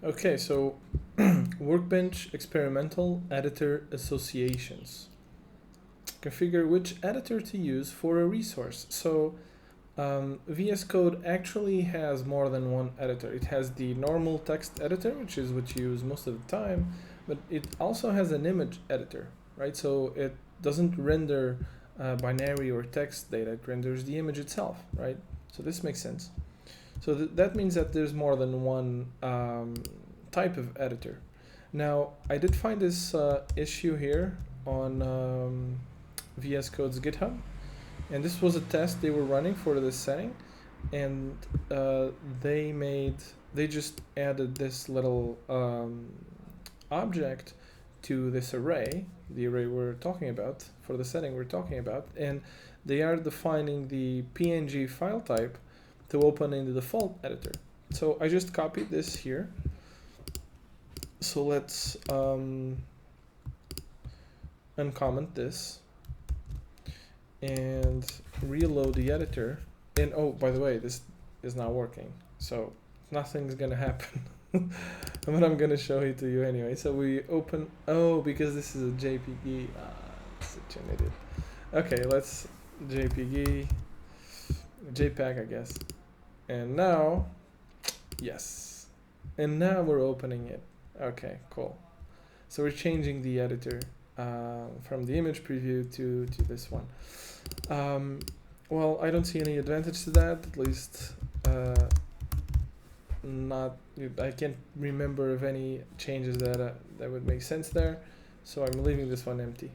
Okay, so Workbench Experimental Editor Associations. Configure which editor to use for a resource. So VS Code actually has more than one editor. It has the normal text editor, which is what you use most of the time, but it also has an image editor, right? So it doesn't render binary or text data, it renders the image itself, right? So this makes sense. So that means that there's more than one type of editor. Now, I did find this issue here on VS Code's GitHub, and this was a test they were running for this setting, and they just added this little object to this array, the array we're talking about, for the setting we're talking about, and they are defining the PNG file type to open in the default editor. So I just copied this here. So let's uncomment this and reload the editor. And oh, by the way, this is not working, so nothing's gonna happen. But I'm gonna show it to you anyway. So we open, oh, because this is a JPG. Such an idiot. Okay, let's JPG, JPEG, I guess. And now, yes. And now we're opening it. Okay, cool. So we're changing the editor from the image preview to this one. Well, I don't see any advantage to that, at least not. I can't remember of any changes that would make sense there, so I'm leaving this one empty.